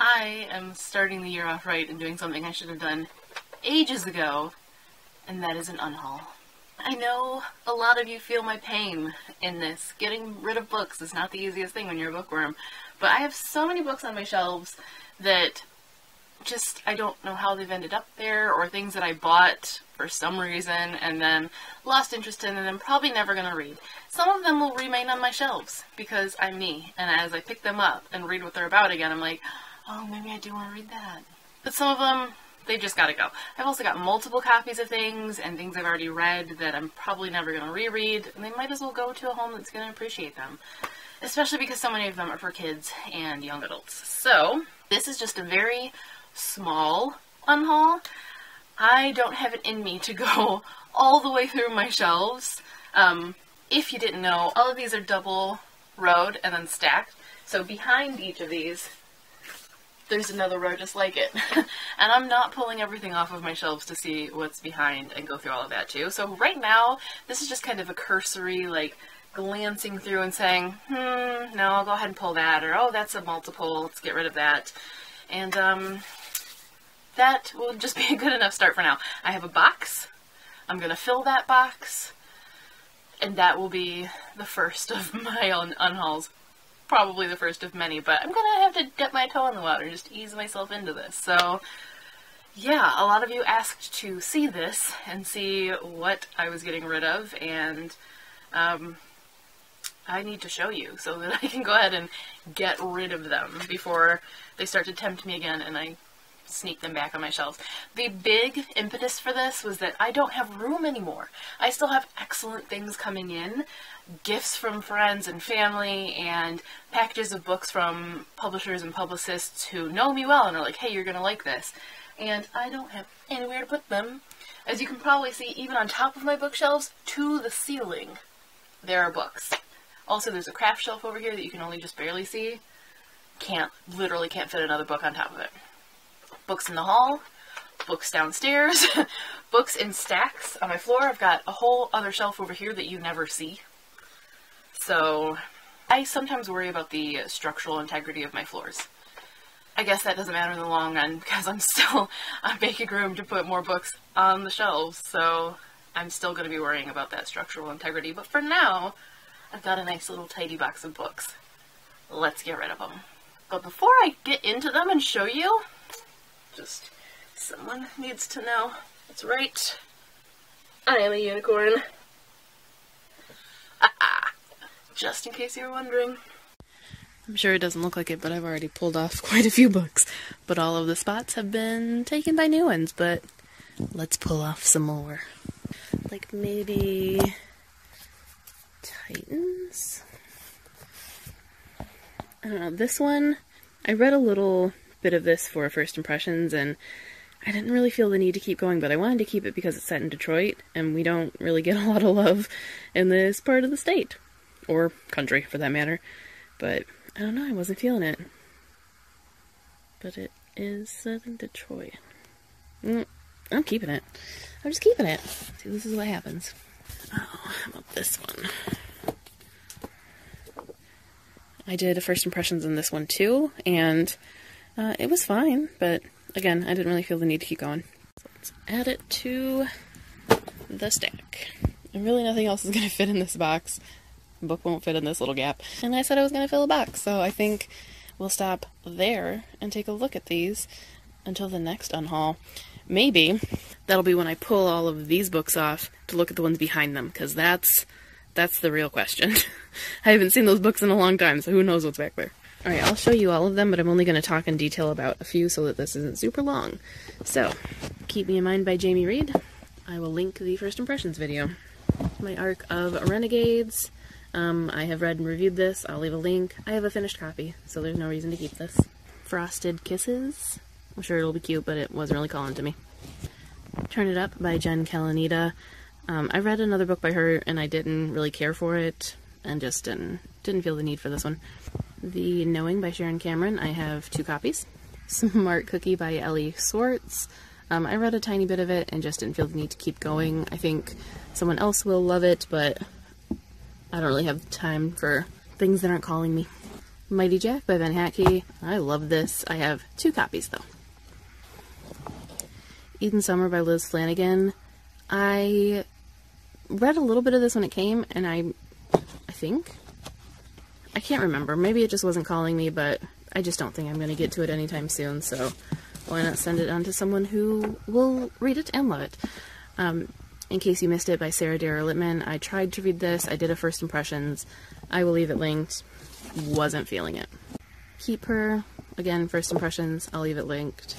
I am starting the year off right and doing something I should have done ages ago, and that is an unhaul. I know a lot of you feel my pain in this. Getting rid of books is not the easiest thing when you're a bookworm, but I have so many books on my shelves that I don't know how they've ended up there, or things that I bought for some reason and then lost interest in and then probably never going to read. Some of them will remain on my shelves because I'm me, and as I pick them up and read what they're about again, I'm like, oh, maybe I do want to read that. But some of them, they've just got to go. I've also got multiple copies of things and things I've already read that I'm probably never going to reread, and they might as well go to a home that's going to appreciate them. Especially because so many of them are for kids and young adults. So, this is just a very small unhaul. I don't have it in me to go all the way through my shelves. If you didn't know, all of these are double rowed and then stacked. So behind each of these, there's another row just like it. And I'm not pulling everything off of my shelves to see what's behind and go through all of that too. So right now, this is just kind of a cursory, like, glancing through and saying, no, I'll go ahead and pull that, or oh, that's a multiple, let's get rid of that. And that will just be a good enough start for now. I have a box. I'm going to fill that box, and that will be the first of my own unhauls. Probably the first of many, but I'm going to have to dip my toe in the water, just ease myself into this. So, yeah, a lot of you asked to see this and see what I was getting rid of, and I need to show you so that I can go ahead and get rid of them before they start to tempt me again and I sneak them back on my shelves. The big impetus for this was that I don't have room anymore. I still have excellent things coming in, gifts from friends and family, and packages of books from publishers and publicists who know me well and are like, hey, you're gonna like this. And I don't have anywhere to put them. As you can probably see, even on top of my bookshelves, to the ceiling, there are books. Also, there's a craft shelf over here that you can only just barely see. Literally can't fit another book on top of it. Books in the hall, books downstairs, books in stacks on my floor. I've got a whole other shelf over here that you never see. So, I sometimes worry about the structural integrity of my floors. I guess that doesn't matter in the long run because I'm making room to put more books on the shelves, so I'm still going to be worrying about that structural integrity. But for now, I've got a nice little tidy box of books. Let's get rid of them. But before I get into them and show you, just someone needs to know. That's right. I am a unicorn. Just in case you were wondering. I'm sure it doesn't look like it, but I've already pulled off quite a few books. But all of the spots have been taken by new ones, but let's pull off some more. Like maybe Titans? I don't know, this one, I read a little bit of this for First Impressions, and I didn't really feel the need to keep going, but I wanted to keep it because it's set in Detroit, and we don't really get a lot of love in this part of the state. Or country, for that matter. But, I don't know, I wasn't feeling it. But it is set in Detroit. I'm keeping it. I'm just keeping it. See, this is what happens. Oh, how about this one? I did First Impressions in this one too, and it was fine, but again, I didn't really feel the need to keep going. So let's add it to the stack. And really nothing else is going to fit in this box. The book won't fit in this little gap. And I said I was going to fill a box, so I think we'll stop there and take a look at these until the next unhaul. Maybe that'll be when I pull all of these books off to look at the ones behind them, because that's the real question. I haven't seen those books in a long time, so who knows what's back there. Alright, I'll show you all of them, but I'm only going to talk in detail about a few so that this isn't super long. So, Keep Me in Mind by Jamie Reed. I will link the First Impressions video. My Arc of Renegades. I have read and reviewed this. I'll leave a link. I have a finished copy, so there's no reason to keep this. Frosted Kisses. I'm sure it'll be cute, but it wasn't really calling to me. Turn It Up by Jen Kalanita. I read another book by her, and I didn't really care for it, and just didn't feel the need for this one. The Knowing by Sharon Cameron. I have 2 copies. Smart Cookie by Ellie Swartz. I read a tiny bit of it, and just didn't feel the need to keep going. I think someone else will love it, but I don't really have time for things that aren't calling me. Mighty Jack by Ben Hatke. I love this. I have 2 copies though. Eden Summer by Liz Flanagan. I read a little bit of this when it came, and I can't remember. Maybe it just wasn't calling me, but I just don't think I'm going to get to it anytime soon, so why not send it on to someone who will read it and love it. In case you missed it, by Sarah Dara Littman. I tried to read this. I did a first impressions. I will leave it linked. Wasn't feeling it. Keep Her, again, first impressions. I'll leave it linked.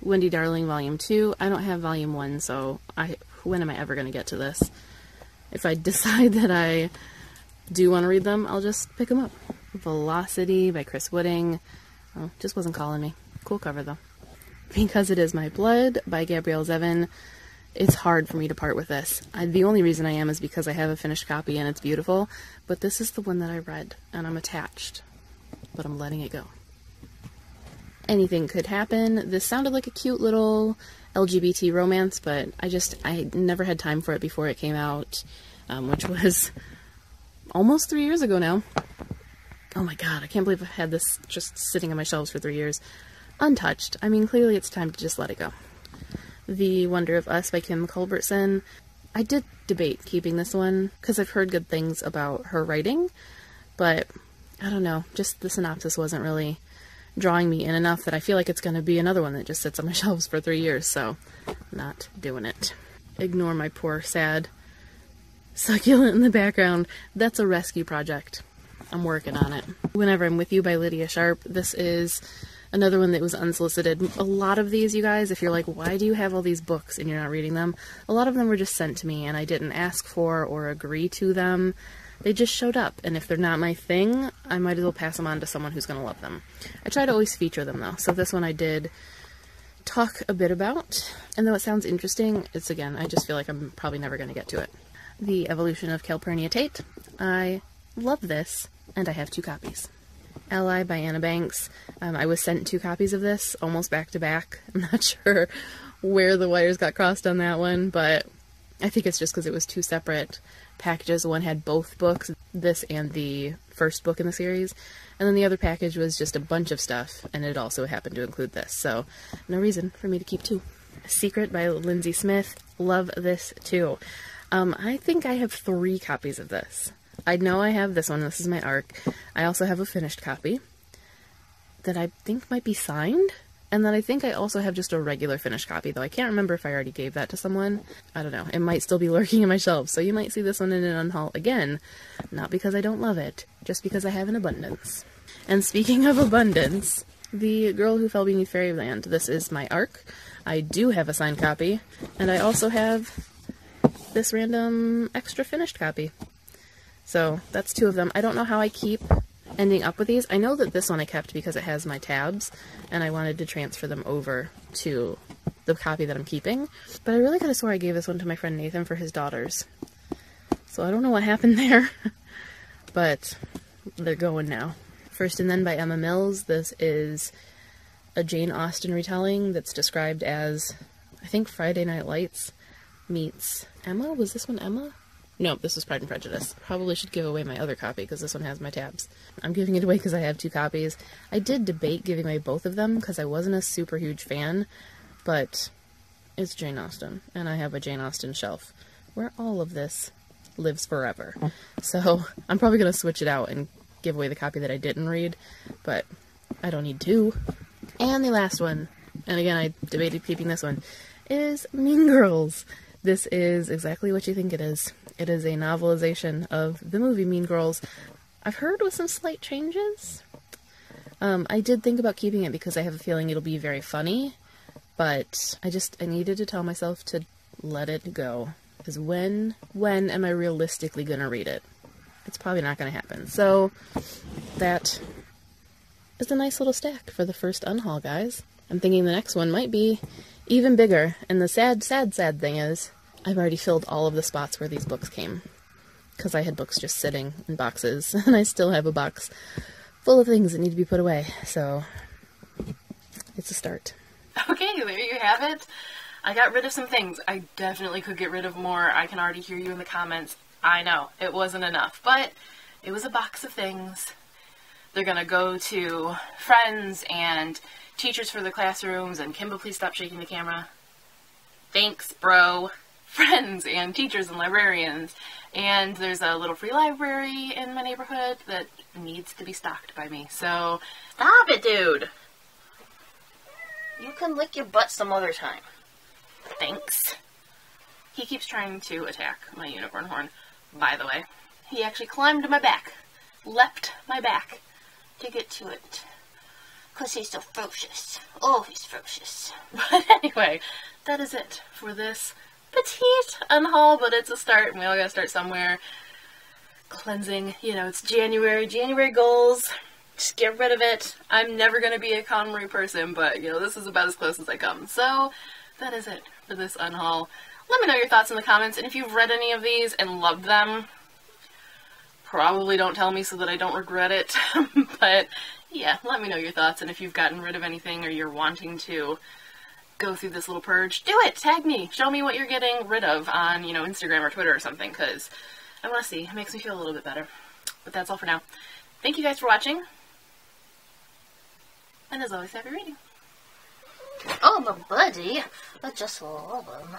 Wendy Darling, Volume 2. I don't have Volume 1, so when am I ever going to get to this? If I decide that I do want to read them, I'll just pick them up. Velocity by Chris Wooding. Oh, just wasn't calling me. Cool cover, though. Because It Is My Blood by Gabrielle Zevin. It's hard for me to part with this. The only reason I am is because I have a finished copy and it's beautiful, but this is the one that I read, and I'm attached. But I'm letting it go. Anything Could Happen. This sounded like a cute little LGBT romance, but I never had time for it before it came out, which was almost 3 years ago now. Oh my god, I can't believe I've had this just sitting on my shelves for 3 years. Untouched. I mean, clearly it's time to just let it go. The Wonder of Us by Kim Culbertson. I did debate keeping this one, because I've heard good things about her writing, but I don't know, just the synopsis wasn't really drawing me in enough that I feel like it's going to be another one that just sits on my shelves for 3 years, so not doing it. Ignore My Poor Sad Succulent in the background. That's a rescue project. I'm working on it. Whenever I'm With You by Lydia Sharp. This is another one that was unsolicited. A lot of these, you guys, if you're like, why do you have all these books and you're not reading them? A lot of them were just sent to me and I didn't ask for or agree to them. They just showed up, and if they're not my thing, I might as well pass them on to someone who's going to love them. I try to always feature them, though, so this one I did talk a bit about, and though it sounds interesting, it's, again, I just feel like I'm probably never going to get to it. The Evolution of Calpurnia Tate. I love this, and I have 2 copies. Ally by Anna Banks. I was sent 2 copies of this, almost back to back. I'm not sure where the wires got crossed on that one, but I think it's just because it was 2 separate packages. One had both books, this and the first book in the series, and then the other package was just a bunch of stuff, and it also happened to include this, so no reason for me to keep 2. Secret by Lindsay Smith. Love this too. I think I have 3 copies of this. I know I have this one. This is my ARC. I also have a finished copy that I think might be signed, and then I think I also have just a regular finished copy, though I can't remember if I already gave that to someone. I don't know. It might still be lurking in my shelves, so you might see this one in an unhaul again. Not because I don't love it, just because I have an abundance. And speaking of abundance, The Girl Who Fell Beneath Fairyland. This is my ARC. I do have a signed copy, and I also have this random extra finished copy. So that's 2 of them. I don't know how I keep ending up with these. I know that this one I kept because it has my tabs, and I wanted to transfer them over to the copy that I'm keeping. But I really could have swore I gave this one to my friend Nathan for his daughters. So I don't know what happened there, but they're going now. First and Then by Emma Mills. This is a Jane Austen retelling that's described as, I think, Friday Night Lights meets Emma? Was this one Emma? No, this was Pride and Prejudice. Probably should give away my other copy because this one has my tabs. I'm giving it away because I have 2 copies. I did debate giving away both of them because I wasn't a super huge fan, but it's Jane Austen, and I have a Jane Austen shelf where all of this lives forever. So I'm probably going to switch it out and give away the copy that I didn't read, but I don't need 2. And the last one, and again I debated keeping this one, is Mean Girls. This is exactly what you think it is. It is a novelization of the movie Mean Girls. I've heard with some slight changes. I did think about keeping it because I have a feeling it'll be very funny, but I needed to tell myself to let it go. Because when am I realistically gonna read it? It's probably not gonna happen. So that is a nice little stack for the first unhaul, guys. I'm thinking the next one might be even bigger, and the sad thing is, I've already filled all of the spots where these books came. Because I had books just sitting in boxes, and I still have a box full of things that need to be put away, so it's a start. Okay, there you have it. I got rid of some things. I definitely could get rid of more. I can already hear you in the comments. I know, it wasn't enough, but it was a box of things. They're gonna go to friends and teachers for the classrooms, and Kimba, please stop shaking the camera. Thanks, bro. Friends and teachers and librarians. And there's a little free library in my neighborhood that needs to be stocked by me. So, stop it, dude! You can lick your butt some other time. Thanks. He keeps trying to attack my unicorn horn, by the way. He actually climbed my back, leapt my back to get to it. Because he's so ferocious. Oh, he's ferocious. But anyway, that is it for this petite unhaul, but it's a start, and we all gotta start somewhere. Cleansing, you know, it's January. January goals. Just get rid of it. I'm never gonna be a KonMari person, but, you know, this is about as close as I come. So, that is it for this unhaul. Let me know your thoughts in the comments, and if you've read any of these and loved them, probably don't tell me so that I don't regret it. But, yeah, let me know your thoughts, and if you've gotten rid of anything or you're wanting to go through this little purge, do it! Tag me! Show me what you're getting rid of on, you know, Instagram or Twitter or something, because I want to see. It makes me feel a little bit better. But that's all for now. Thank you guys for watching. And as always, happy reading. Oh, my buddy. I just love him.